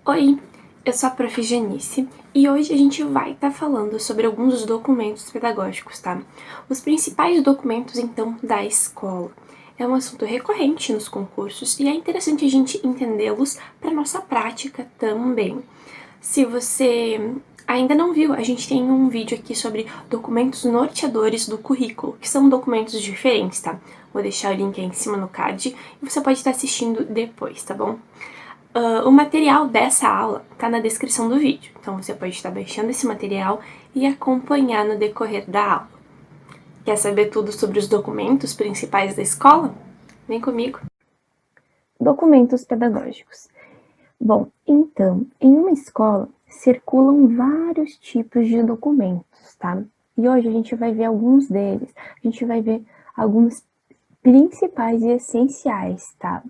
Oi, eu sou a Prof. Janice e hoje a gente vai estar falando sobre alguns dos documentos pedagógicos, tá? Os principais documentos, então, da escola. É um assunto recorrente nos concursos e é interessante a gente entendê-los para nossa prática também. Se você ainda não viu, a gente tem um vídeo aqui sobre documentos norteadores do currículo, que são documentos diferentes, tá? Vou deixar o link aí em cima no card e você pode estar assistindo depois, tá bom? O material dessa aula está na descrição do vídeo, então você pode estar baixando esse material e acompanhar no decorrer da aula. Quer saber tudo sobre os documentos principais da escola? Vem comigo! Documentos pedagógicos. Bom, então, em uma escola circulam vários tipos de documentos, tá? E hoje a gente vai ver alguns deles. A gente vai ver alguns principais e essenciais, tá?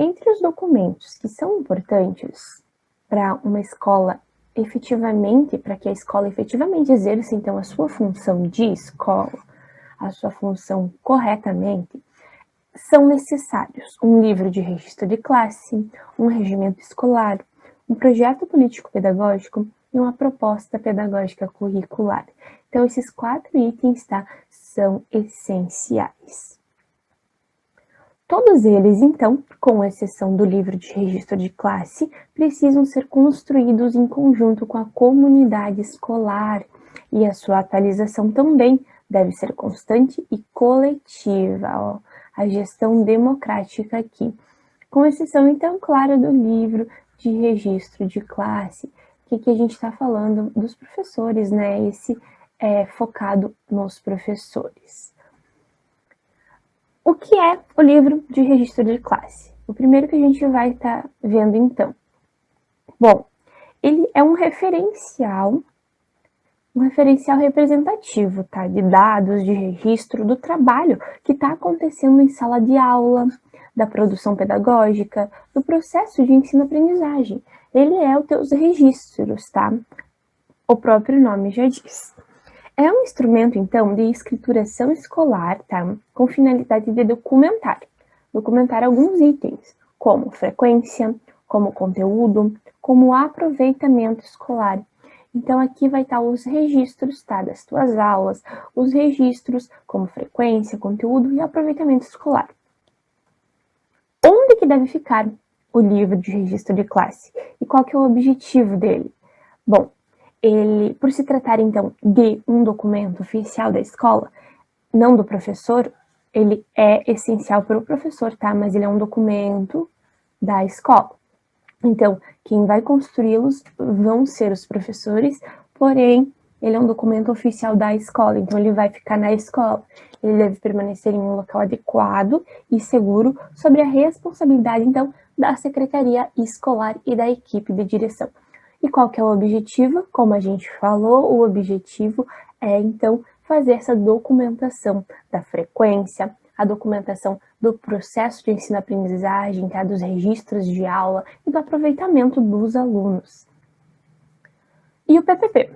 Entre os documentos que são importantes para uma escola efetivamente, para que a escola efetivamente exerça então a sua função de escola, a sua função corretamente, são necessários um livro de registro de classe, um regimento escolar, um projeto político-pedagógico e uma proposta pedagógica curricular. Então, esses 4 itens, tá, são essenciais. Todos eles, então, com exceção do livro de registro de classe, precisam ser construídos em conjunto com a comunidade escolar e a sua atualização também deve ser constante e coletiva, ó, a gestão democrática aqui. Com exceção, então, claro, do livro de registro de classe, que a gente está falando dos professores, né? Esse é focado nos professores. O que é o livro de registro de classe? O primeiro que a gente vai estar vendo então. Bom, ele é um referencial representativo, tá? De dados, de registro do trabalho que está acontecendo em sala de aula, da produção pedagógica, do processo de ensino-aprendizagem. Ele é os teus registros, tá? O próprio nome já diz. É um instrumento, então, de escrituração escolar, tá? Com finalidade de documentar. Documentar alguns itens, como frequência, como conteúdo, como aproveitamento escolar. Então, aqui vai estar os registros, tá? Das tuas aulas, os registros como frequência, conteúdo e aproveitamento escolar. Onde que deve ficar o livro de registro de classe? E qual que é o objetivo dele? Bom, ele, por se tratar então de um documento oficial da escola, não do professor, ele é essencial para o professor, tá? Mas ele é um documento da escola. Então, quem vai construí-los vão ser os professores, porém, ele é um documento oficial da escola, então ele vai ficar na escola. Ele deve permanecer em um local adequado e seguro, sob a responsabilidade, então, da secretaria escolar e da equipe de direção. E qual que é o objetivo? Como a gente falou, o objetivo é, então, fazer essa documentação da frequência, a documentação do processo de ensino-aprendizagem, tá? Dos registros de aula e do aproveitamento dos alunos. E o PPP?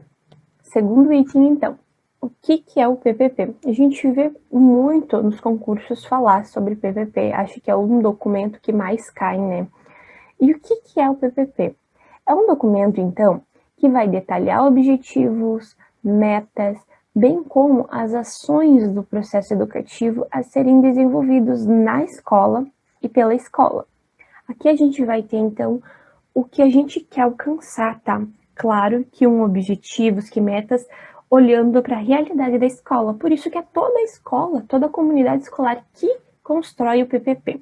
Segundo item, então. O que é o PPP? A gente vê muito nos concursos falar sobre PPP, acho que é um documento que mais cai, né? E o que é o PPP? É um documento, então, que vai detalhar objetivos, metas, bem como as ações do processo educativo a serem desenvolvidos na escola e pela escola. Aqui a gente vai ter, então, o que a gente quer alcançar, tá? Claro que objetivos, que metas, olhando para a realidade da escola. Por isso que é toda a escola, toda a comunidade escolar que constrói o PPP.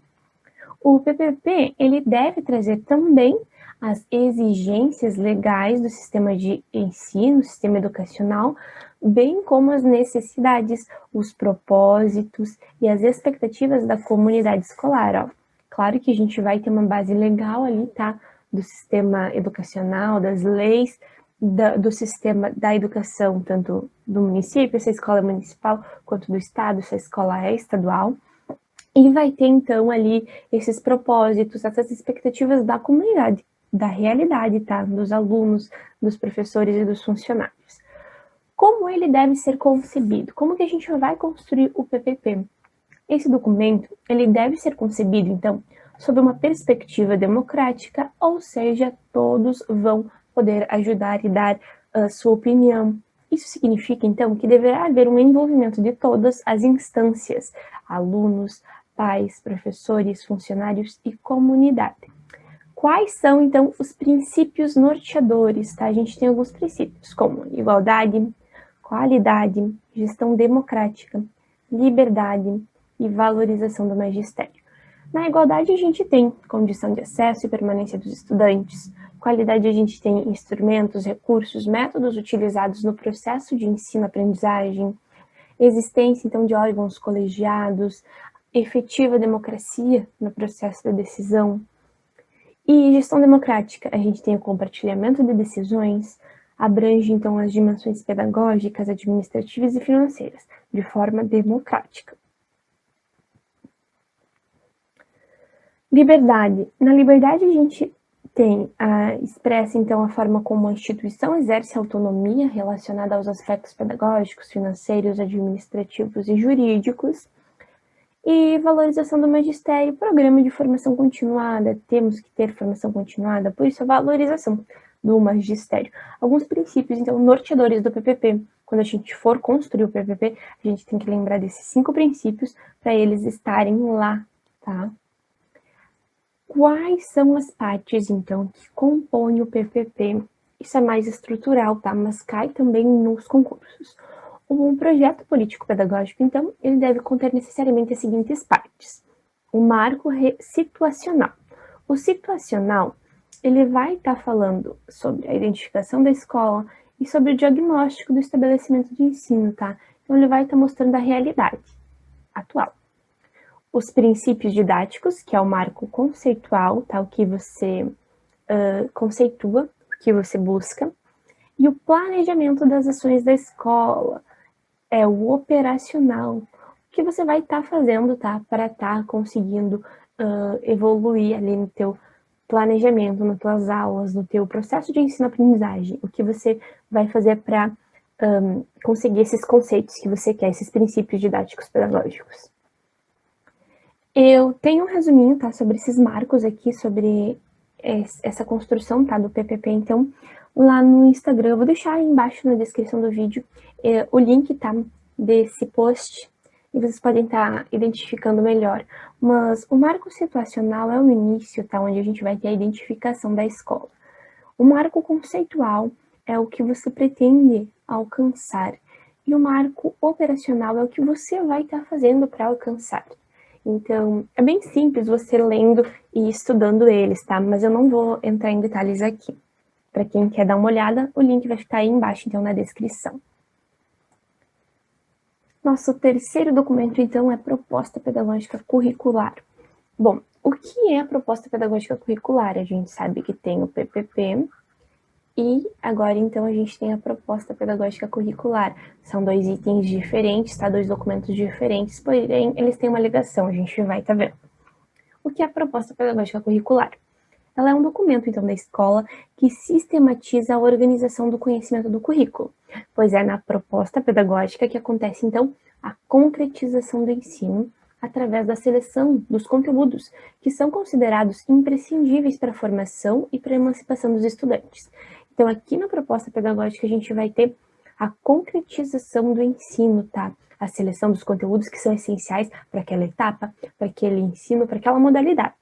O PPP, ele deve trazer também as exigências legais do sistema de ensino, sistema educacional, bem como as necessidades, os propósitos e as expectativas da comunidade escolar, ó. Claro que a gente vai ter uma base legal ali, tá? Do sistema educacional, das leis, do sistema da educação, tanto do município, se a escola é municipal, quanto do estado, se a escola é estadual. E vai ter, então, ali esses propósitos, essas expectativas da comunidade, da realidade, tá? Dos alunos, dos professores e dos funcionários. Como ele deve ser concebido? Como que a gente vai construir o PPP? Esse documento, ele deve ser concebido, então, sob uma perspectiva democrática, ou seja, todos vão poder ajudar e dar a sua opinião. Isso significa, então, que deverá haver um envolvimento de todas as instâncias, alunos, pais, professores, funcionários e comunidade. Quais são, então, os princípios norteadores? Tá? A gente tem alguns princípios, como igualdade, qualidade, gestão democrática, liberdade e valorização do magistério. Na igualdade, a gente tem condição de acesso e permanência dos estudantes. Qualidade, a gente tem instrumentos, recursos, métodos utilizados no processo de ensino-aprendizagem, existência, então, de órgãos colegiados, efetiva democracia no processo da decisão. E gestão democrática, a gente tem o compartilhamento de decisões, abrange, então, as dimensões pedagógicas, administrativas e financeiras, de forma democrática. Liberdade. Na liberdade, a gente expressa, então, a forma como a instituição exerce autonomia relacionada aos aspectos pedagógicos, financeiros, administrativos e jurídicos. E valorização do magistério, programa de formação continuada, temos que ter formação continuada, por isso a valorização do magistério. Alguns princípios, então, norteadores do PPP. Quando a gente for construir o PPP, a gente tem que lembrar desses 5 princípios para eles estarem lá, tá? Quais são as partes, então, que compõem o PPP? Isso é mais estrutural, tá? Mas cai também nos concursos. Um projeto político-pedagógico, então, ele deve conter necessariamente as seguintes partes. O marco situacional. O situacional, ele vai estar falando sobre a identificação da escola e sobre o diagnóstico do estabelecimento de ensino, tá? Então, ele vai estar mostrando a realidade atual. Os princípios didáticos, que é o marco conceitual, tá? O que você conceitua, o que você busca. E o planejamento das ações da escola, é o operacional, o que você vai estar fazendo, tá? Para estar conseguindo evoluir ali no teu planejamento, nas tuas aulas, no teu processo de ensino-aprendizagem, o que você vai fazer para conseguir esses conceitos que você quer, esses princípios didáticos pedagógicos. Eu tenho um resuminho, tá, sobre esses marcos aqui, sobre essa construção, tá, do PPP, então, lá no Instagram, eu vou deixar aí embaixo na descrição do vídeo o link, tá, desse post, e vocês podem estar identificando melhor. Mas o marco situacional é o início, tá, onde a gente vai ter a identificação da escola. O marco conceitual é o que você pretende alcançar, e o marco operacional é o que você vai estar fazendo para alcançar. Então, é bem simples você lendo e estudando eles, tá? Mas eu não vou entrar em detalhes aqui. Para quem quer dar uma olhada, o link vai ficar aí embaixo, então, na descrição. Nosso terceiro documento, então, é Proposta Pedagógica Curricular. Bom, o que é a Proposta Pedagógica Curricular? A gente sabe que tem o PPP e agora, então, a gente tem a Proposta Pedagógica Curricular. São 2 itens diferentes, tá? 2 documentos diferentes, porém, eles têm uma ligação, a gente vai estar vendo. O que é a Proposta Pedagógica Curricular? Ela é um documento, então, da escola que sistematiza a organização do conhecimento do currículo, pois é na proposta pedagógica que acontece, então, a concretização do ensino através da seleção dos conteúdos que são considerados imprescindíveis para a formação e para a emancipação dos estudantes. Então, aqui na proposta pedagógica, a gente vai ter a concretização do ensino, tá? A seleção dos conteúdos que são essenciais para aquela etapa, para aquele ensino, para aquela modalidade.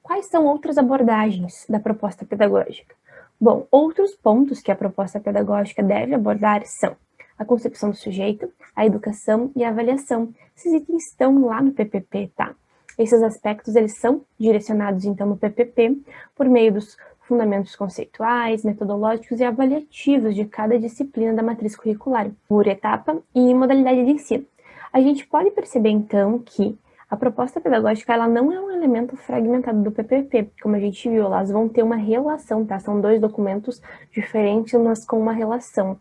Quais são outras abordagens da proposta pedagógica? Bom, outros pontos que a proposta pedagógica deve abordar são a concepção do sujeito, a educação e a avaliação. Esses itens estão lá no PPP, tá? Esses aspectos, eles são direcionados, então, no PPP, por meio dos fundamentos conceituais, metodológicos e avaliativos de cada disciplina da matriz curricular, por etapa e modalidade de ensino. A gente pode perceber, então, que a proposta pedagógica, ela não é um elemento fragmentado do PPP, como a gente viu, elas vão ter uma relação, tá? São 2 documentos diferentes, mas com uma relação.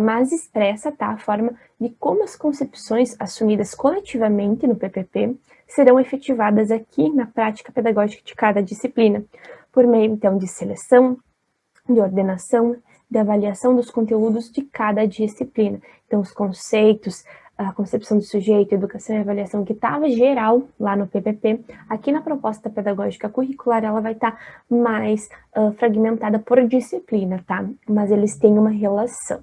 Mas expressa, tá, a forma de como as concepções assumidas coletivamente no PPP serão efetivadas aqui na prática pedagógica de cada disciplina, por meio, então, de seleção, de ordenação, de avaliação dos conteúdos de cada disciplina. Então, os conceitos, a concepção do sujeito, educação e avaliação que estava geral lá no PPP, aqui na proposta pedagógica curricular ela vai estar mais fragmentada por disciplina, tá? Mas eles têm uma relação.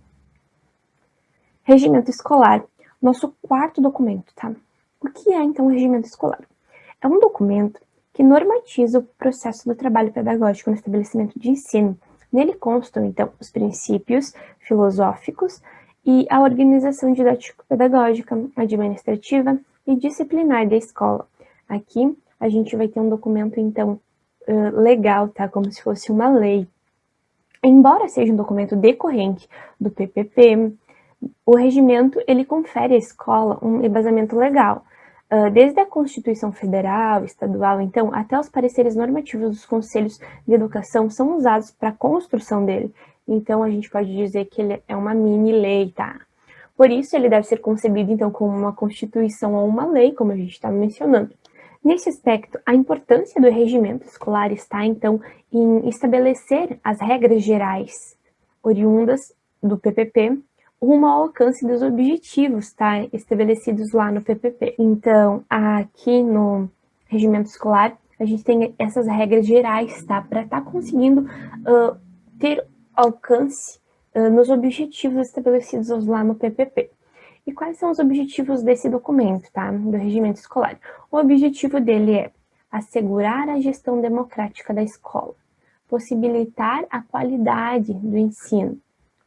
Regimento escolar, nosso quarto documento, tá? O que é, então, o regimento escolar? É um documento que normatiza o processo do trabalho pedagógico no estabelecimento de ensino. Nele constam, então, os princípios filosóficos e a organização didático-pedagógica, administrativa e disciplinar da escola. Aqui, a gente vai ter um documento, então, legal, tá? Como se fosse uma lei. Embora seja um documento decorrente do PPP, o regimento, ele confere à escola um embasamento legal, desde a Constituição Federal, Estadual, então, até os pareceres normativos dos conselhos de educação são usados para a construção dele. Então, a gente pode dizer que ele é uma mini-lei, tá? Por isso, ele deve ser concebido, então, como uma Constituição ou uma lei, como a gente está mencionando. Nesse aspecto, a importância do regimento escolar está, então, em estabelecer as regras gerais oriundas do PPP, rumo ao alcance dos objetivos, tá? Estabelecidos lá no PPP. Então, aqui no regimento escolar, a gente tem essas regras gerais, tá? Para estar conseguindo ter alcance nos objetivos estabelecidos lá no PPP. E quais são os objetivos desse documento, tá? Do regimento escolar? O objetivo dele é assegurar a gestão democrática da escola, possibilitar a qualidade do ensino,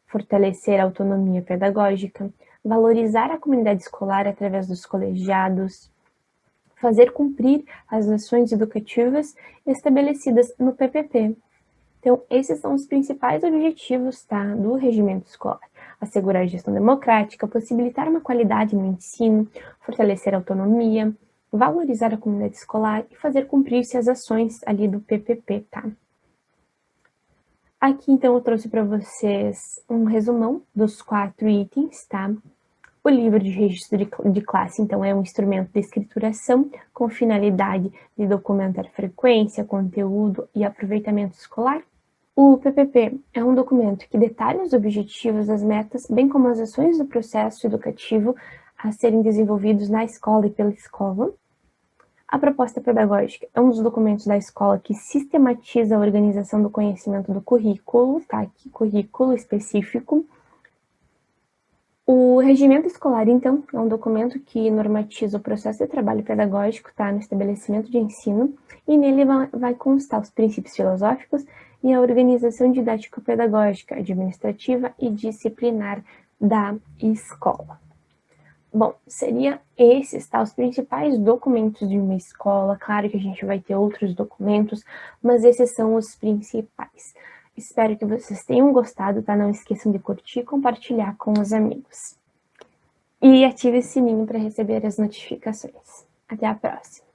fortalecer a autonomia pedagógica, valorizar a comunidade escolar através dos colegiados, fazer cumprir as ações educativas estabelecidas no PPP. Então, esses são os principais objetivos, tá, do regimento escolar. Assegurar a gestão democrática, possibilitar uma qualidade no ensino, fortalecer a autonomia, valorizar a comunidade escolar e fazer cumprir-se as ações ali do PPP, tá? Aqui, então, eu trouxe para vocês um resumão dos 4 itens, tá? O livro de registro de classe, então, é um instrumento de escrituração com finalidade de documentar frequência, conteúdo e aproveitamento escolar. O PPP é um documento que detalha os objetivos, as metas, bem como as ações do processo educativo a serem desenvolvidos na escola e pela escola. A proposta pedagógica é um dos documentos da escola que sistematiza a organização do conhecimento do currículo, tá? Aqui, currículo específico. O regimento escolar, então, é um documento que normatiza o processo de trabalho pedagógico, tá? No estabelecimento de ensino, e nele vai constar os princípios filosóficos e a organização didático-pedagógica, administrativa e disciplinar da escola. Bom, seriam esses, tá, os principais documentos de uma escola. Claro que a gente vai ter outros documentos, mas esses são os principais. Espero que vocês tenham gostado, tá? Não esqueçam de curtir e compartilhar com os amigos. E ative o sininho para receber as notificações. Até a próxima!